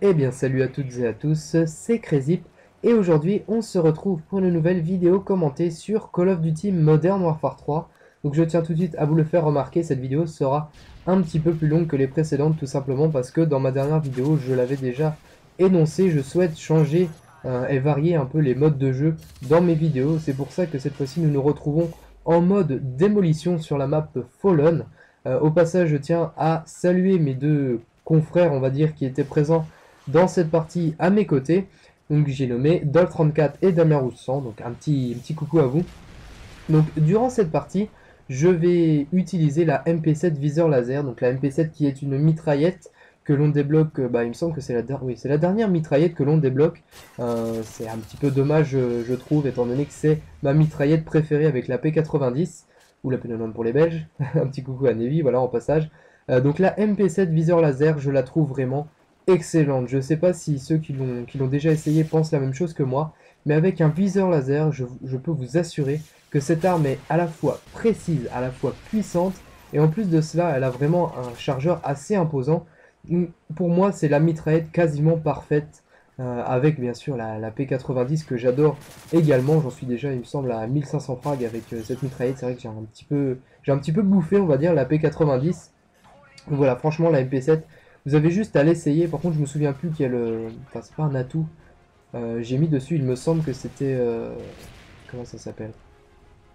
Eh bien salut à toutes et à tous, c'est Crazy et aujourd'hui on se retrouve pour une nouvelle vidéo commentée sur Call of Duty Modern Warfare 3. Donc je tiens tout de suite à vous le faire remarquer, cette vidéo sera un petit peu plus longue que les précédentes tout simplement parce que dans ma dernière vidéo je l'avais déjà énoncé, je souhaite changer et varier un peu les modes de jeu dans mes vidéos. C'est pour ça que cette fois-ci nous nous retrouvons en mode démolition sur la map Fallen. Au passage je tiens à saluer mes deux confrères on va dire qui étaient présents dans cette partie à mes côtés. Donc j'ai nommé Dol34 et Damien Roussan, donc un petit coucou à vous. Donc durant cette partie, je vais utiliser la MP7 viseur laser, donc la MP7 qui est une mitraillette que l'on débloque, il me semble que c'est la dernière mitraillette que l'on débloque. C'est un petit peu dommage je trouve, étant donné que c'est ma mitraillette préférée avec la P90, ou la P90 pour les Belges, un petit coucou à Navy, voilà en passage. Donc la MP7 viseur laser, je la trouve vraiment excellente. Je ne sais pas si ceux qui l'ont déjà essayé pensent la même chose que moi, mais avec un viseur laser, je peux vous assurer que cette arme est à la fois précise, à la fois puissante, et en plus de cela, elle a vraiment un chargeur assez imposant. Pour moi, c'est la mitraillette quasiment parfaite, avec bien sûr la P90 que j'adore également. J'en suis déjà, il me semble, à 1500 frags avec cette mitraillette. C'est vrai que j'ai un petit peu bouffé, on va dire, la P90. Donc voilà, franchement, la MP7, vous avez juste à l'essayer. Par contre, je me souviens plus quel... Enfin, c'est pas un atout. J'ai mis dessus, il me semble que c'était... comment ça s'appelle?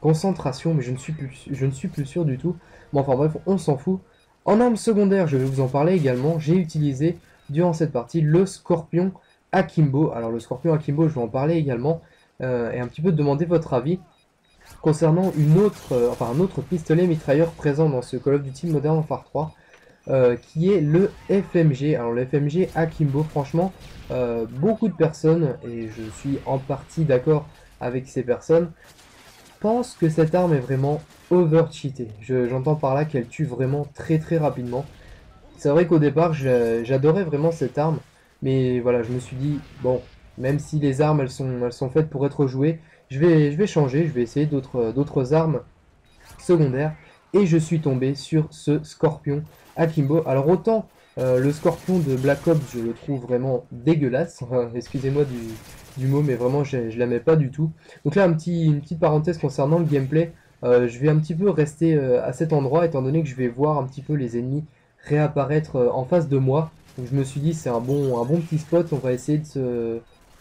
Concentration, mais je ne suis plus sûr du tout. Bon, enfin bref, on s'en fout. En arme secondaire, je vais vous en parler également. J'ai utilisé, durant cette partie, le Scorpion Akimbo. Alors, le Scorpion Akimbo, je vais en parler également. Et un petit peu demander votre avis concernant un autre pistolet mitrailleur présent dans ce Call of Duty Modern Warfare 3. Qui est le FMG. Alors le FMG Akimbo, franchement, beaucoup de personnes, et je suis en partie d'accord avec ces personnes, pensent que cette arme est vraiment over-cheatée. J'entends par là qu'elle tue vraiment très très rapidement. C'est vrai qu'au départ, j'adorais vraiment cette arme, mais voilà, je me suis dit, bon, même si les armes, elles sont faites pour être jouées, je vais changer, je vais essayer d'autres armes secondaire et je suis tombé sur ce Scorpion Akimbo. Alors autant le Scorpion de Black Ops je le trouve vraiment dégueulasse, excusez-moi du mot mais vraiment je l'aimais pas du tout. Donc là une petite parenthèse concernant le gameplay, je vais un petit peu rester à cet endroit étant donné que je vais voir un petit peu les ennemis réapparaître en face de moi. Donc je me suis dit c'est un bon petit spot, on va essayer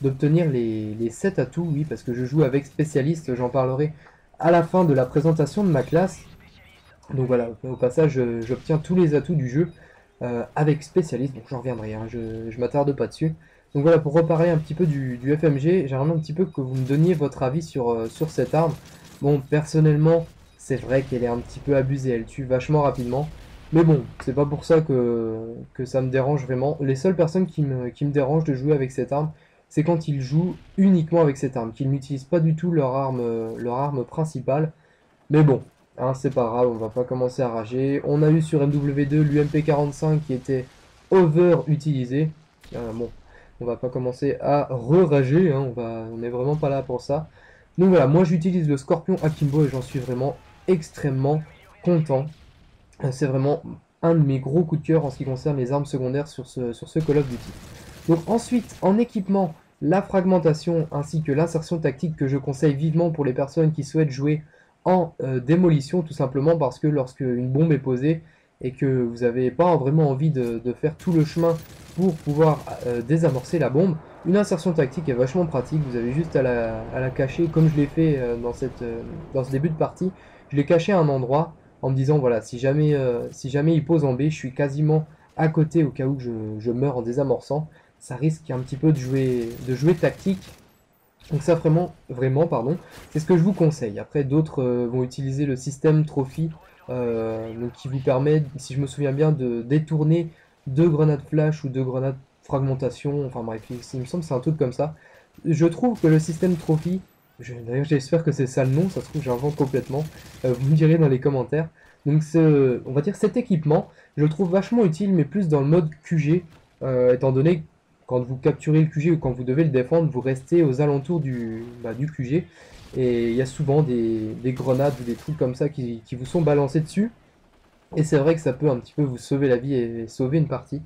d'obtenir les 7 atouts, oui parce que je joue avec spécialiste, j'en parlerai à la fin de la présentation de ma classe. Donc voilà, au passage, j'obtiens tous les atouts du jeu avec spécialiste, donc j'en reviendrai, hein, je m'attarde pas dessus. Donc voilà, pour reparler un petit peu du FMG, j'aimerais un petit peu que vous me donniez votre avis sur cette arme. Bon, personnellement, c'est vrai qu'elle est un petit peu abusée, elle tue vachement rapidement. Mais bon, c'est pas pour ça que ça me dérange vraiment. Les seules personnes qui me dérangent de jouer avec cette arme, c'est quand ils jouent uniquement avec cette arme, qu'ils n'utilisent pas du tout leur arme principale. Mais bon, hein, c'est pas grave, on va pas commencer à rager. On a eu sur MW2 l'UMP45 qui était over utilisé. Bon, on va pas commencer à re-rager, hein, on est vraiment pas là pour ça. Donc voilà, moi j'utilise le Scorpion Akimbo et j'en suis vraiment extrêmement content. C'est vraiment un de mes gros coups de cœur en ce qui concerne les armes secondaires sur ce Call of Duty. Donc ensuite, en équipement, la fragmentation ainsi que l'insertion tactique que je conseille vivement pour les personnes qui souhaitent jouer en démolition, tout simplement parce que lorsque une bombe est posée et que vous n'avez pas vraiment envie de faire tout le chemin pour pouvoir désamorcer la bombe, une insertion tactique est vachement pratique, vous avez juste à la cacher, comme je l'ai fait dans ce début de partie, je l'ai caché à un endroit en me disant voilà, si jamais il pose en B, je suis quasiment à côté au cas où je meurs en désamorçant, ça risque un petit peu de jouer tactique. Donc ça vraiment pardon, c'est ce que je vous conseille. Après d'autres vont utiliser le système trophy, donc qui vous permet, si je me souviens bien, de détourner deux grenades flash ou deux grenades fragmentation, enfin bref, il me semble que c'est un truc comme ça. Je trouve que le système trophy, d'ailleurs j'espère que c'est ça le nom, ça se trouve j'invente complètement, vous me direz dans les commentaires. Donc on va dire cet équipement, je le trouve vachement utile, mais plus dans le mode QG, étant donné que quand vous capturez le QG ou quand vous devez le défendre, vous restez aux alentours du QG. Et il y a souvent des grenades ou des trucs comme ça qui vous sont balancés dessus. Et c'est vrai que ça peut un petit peu vous sauver la vie et sauver une partie.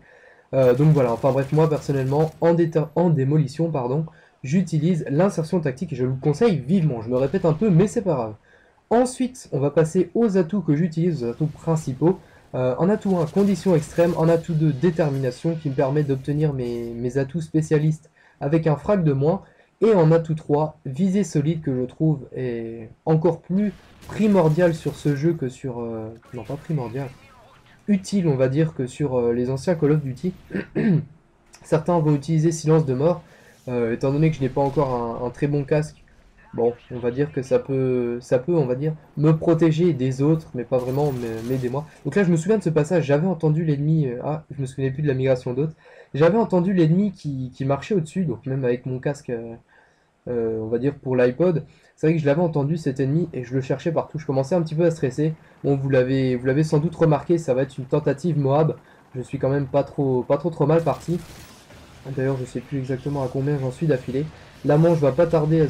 Donc voilà, enfin bref, moi personnellement, en démolition, pardon, j'utilise l'insertion tactique et je vous le conseille vivement. Je me répète un peu, mais c'est pas grave. Ensuite, on va passer aux atouts que j'utilise, aux atouts principaux. En atout 1, condition extrême. En atout 2, détermination, qui me permet d'obtenir mes atouts spécialistes avec un frag de moins. Et en atout 3, visée solide, que je trouve est encore plus primordial sur ce jeu que sur... non, pas primordial. Utile, on va dire, que sur les anciens Call of Duty. Certains vont utiliser silence de mort. Étant donné que je n'ai pas encore un très bon casque, bon, on va dire que ça peut, on va dire, me protéger des autres, mais pas vraiment m'aider moi. Donc là, je me souviens de ce passage, j'avais entendu l'ennemi, je me souvenais plus de la migration d'autres. J'avais entendu l'ennemi qui marchait au-dessus, donc même avec mon casque, on va dire pour l'iPod. C'est vrai que je l'avais entendu cet ennemi et je le cherchais partout. Je commençais un petit peu à stresser. Bon, vous l'avez sans doute remarqué, ça va être une tentative Moab. Je suis quand même pas trop mal parti. D'ailleurs, je sais plus exactement à combien j'en suis d'affilée. La manche va pas tarder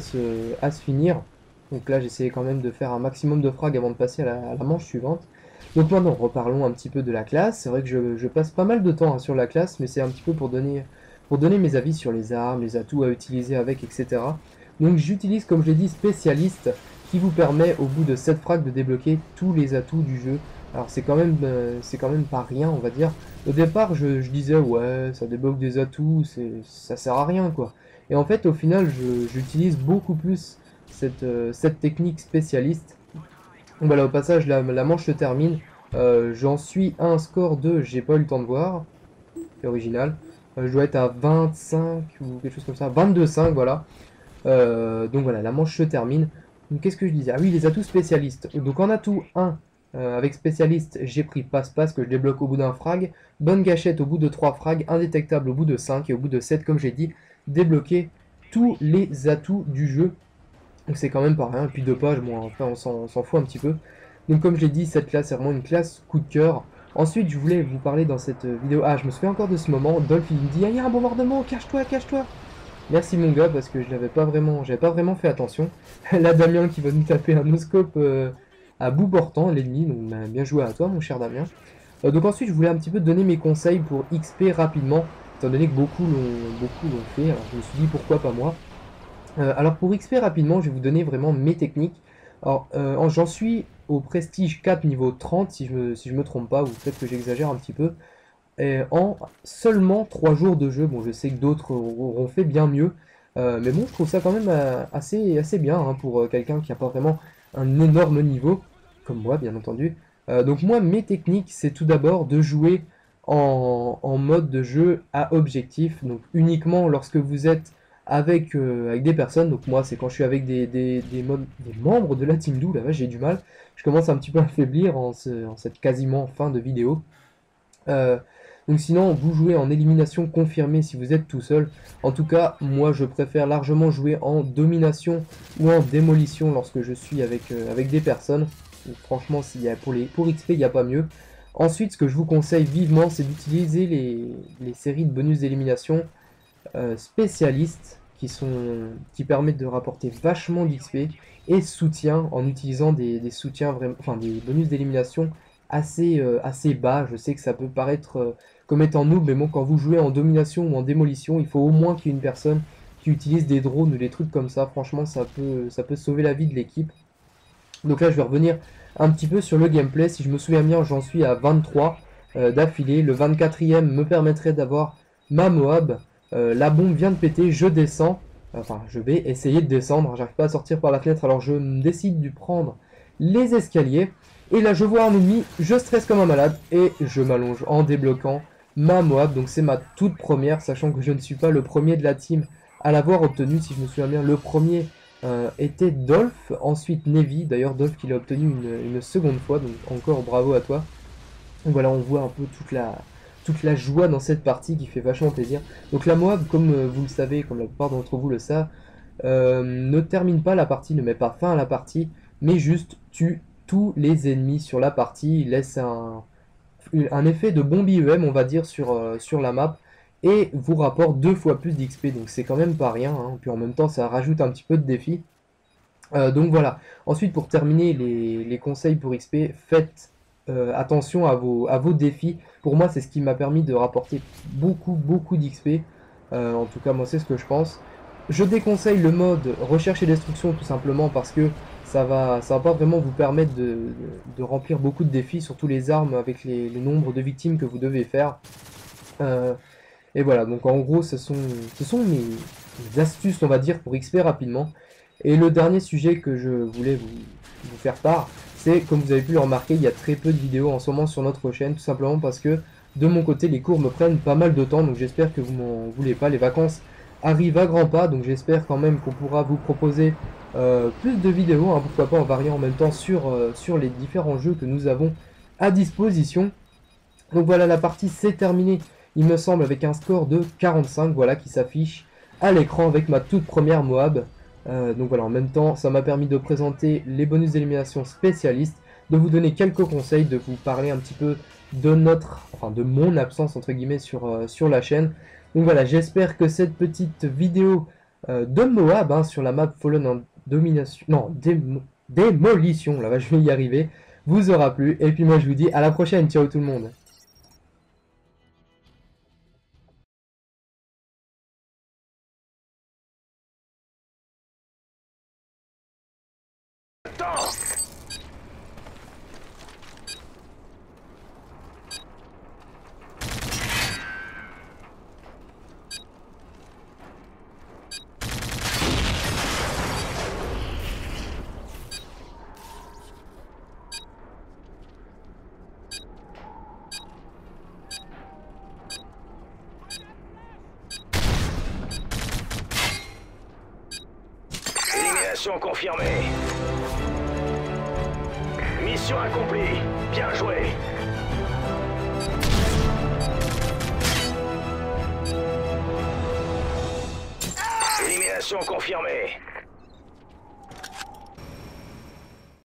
à se finir. Donc là, j'essayais quand même de faire un maximum de frags avant de passer à la manche suivante. Donc maintenant, reparlons un petit peu de la classe. C'est vrai que je passe pas mal de temps sur la classe, mais c'est un petit peu pour donner mes avis sur les armes, les atouts à utiliser avec, etc. Donc j'utilise, comme je l'ai dit, spécialiste, qui vous permet au bout de 7 frags de débloquer tous les atouts du jeu. Alors c'est quand même pas rien, on va dire. Au départ, je disais, ouais, ça débloque des atouts, ça sert à rien, quoi. Et en fait, au final, j'utilise beaucoup plus cette technique spécialiste. Donc voilà, au passage, la manche se termine. J'en suis à un score de, j'ai pas eu le temps de voir, c'est original. Je dois être à 25 ou quelque chose comme ça, 22,5, voilà. Donc voilà, la manche se termine. Donc qu'est-ce que je disais? Ah oui, les atouts spécialistes. Donc en atout 1, avec spécialiste, j'ai pris passe-passe que je débloque au bout d'un frag. Bonne gâchette au bout de 3 frags. Indétectable au bout de 5. Et au bout de 7, comme j'ai dit, débloquer tous les atouts du jeu. Donc c'est quand même pas rien. Et puis 2 pages, bon, enfin on s'en fout un petit peu. Donc comme je l'ai dit, cette classe est vraiment une classe coup de cœur. Ensuite, je voulais vous parler dans cette vidéo. Ah, je me souviens encore de ce moment. Dolph, il me dit, ah, il y a un bombardement, cache-toi, cache-toi. Merci mon gars, parce que j'avais pas vraiment fait attention. Là, Damien qui va nous taper un no-scope à bout portant, l'ennemi. Donc bien joué à toi, mon cher Damien. Donc ensuite, je voulais un petit peu donner mes conseils pour XP rapidement, étant donné que beaucoup l'ont fait. Alors je me suis dit pourquoi pas moi. Alors pour XP rapidement, je vais vous donner vraiment mes techniques. Alors j'en suis au prestige 4 niveau 30 si je me trompe pas, ou peut-être que j'exagère un petit peu. En seulement 3 jours de jeu. Bon, je sais que d'autres auront fait bien mieux, mais bon, je trouve ça quand même assez bien hein, pour quelqu'un qui n'a pas vraiment un énorme niveau, comme moi, bien entendu. Donc moi, mes techniques, c'est tout d'abord de jouer en mode de jeu à objectif, donc uniquement lorsque vous êtes avec des personnes. Donc moi, c'est quand je suis avec des membres de la Team Do, là, j'ai du mal. Je commence un petit peu à faiblir en cette quasiment fin de vidéo. Euh, donc sinon, vous jouez en élimination confirmée si vous êtes tout seul. En tout cas, moi je préfère largement jouer en domination ou en démolition lorsque je suis avec des personnes. Donc, franchement, pour XP, il n'y a pas mieux. Ensuite, ce que je vous conseille vivement, c'est d'utiliser les séries de bonus d'élimination spécialistes qui permettent de rapporter vachement d'XP et soutien en utilisant des soutiens vraiment, enfin des bonus d'élimination assez bas. Je sais que ça peut paraître comme étant noob, mais bon, quand vous jouez en domination ou en démolition, il faut au moins qu'il y ait une personne qui utilise des drones ou des trucs comme ça. Franchement, ça peut sauver la vie de l'équipe. Donc là, je vais revenir un petit peu sur le gameplay. Si je me souviens bien, j'en suis à 23 d'affilée. Le 24e me permettrait d'avoir ma Moab. La bombe vient de péter, je descends. Enfin, je vais essayer de descendre. J'arrive pas à sortir par la fenêtre, alors je décide de prendre les escaliers. Et là, je vois un ennemi, je stresse comme un malade et je m'allonge en débloquant ma Moab. Donc c'est ma toute première, sachant que je ne suis pas le premier de la team à l'avoir obtenue. Si je me souviens bien, le premier était Dolph, ensuite Navy. D'ailleurs, Dolph qui l'a obtenu une seconde fois, donc encore bravo à toi. Donc voilà, on voit un peu toute la joie dans cette partie qui fait vachement plaisir. Donc la Moab, comme vous le savez, comme la plupart d'entre vous le savent, ne termine pas la partie, ne met pas fin à la partie, mais juste tue tous les ennemis sur la partie. Il laisse un effet de bombe IEM, on va dire, sur la map, et vous rapporte 2 fois plus d'XP, donc c'est quand même pas rien, hein. Puis en même temps, ça rajoute un petit peu de défi. Donc voilà. Ensuite, pour terminer les conseils pour XP, faites attention à vos défis. Pour moi, c'est ce qui m'a permis de rapporter beaucoup d'XP. En tout cas, moi, c'est ce que je pense. Je déconseille le mode recherche et destruction tout simplement parce que ça va pas vraiment vous permettre de remplir beaucoup de défis, surtout les armes avec le nombre de victimes que vous devez faire. Et voilà, donc en gros, ce sont mes astuces, on va dire, pour XP rapidement. Et le dernier sujet que je voulais vous faire part, c'est, comme vous avez pu le remarquer, il y a très peu de vidéos en ce moment sur notre chaîne, tout simplement parce que, de mon côté, les cours me prennent pas mal de temps, donc j'espère que vous m'en voulez pas. Les vacances arrivent à grands pas, donc j'espère quand même qu'on pourra vous proposer plus de vidéos, hein, pourquoi pas en variant en même temps sur les différents jeux que nous avons à disposition. Donc voilà, la partie c'est terminé, il me semble, avec un score de 45, voilà, qui s'affiche à l'écran avec ma toute première Moab. Donc voilà, en même temps, ça m'a permis de présenter les bonus d'élimination spécialistes, de vous donner quelques conseils, de vous parler un petit peu de de mon absence entre guillemets sur la chaîne. Donc voilà, j'espère que cette petite vidéo de Moab, hein, sur la map Fallen en domination, non, démolition, là, je vais y arriver, vous aura plu. Et puis moi je vous dis à la prochaine, ciao tout le monde. Élimination confirmée. Mission accomplie. Bien joué. Élimination confirmée.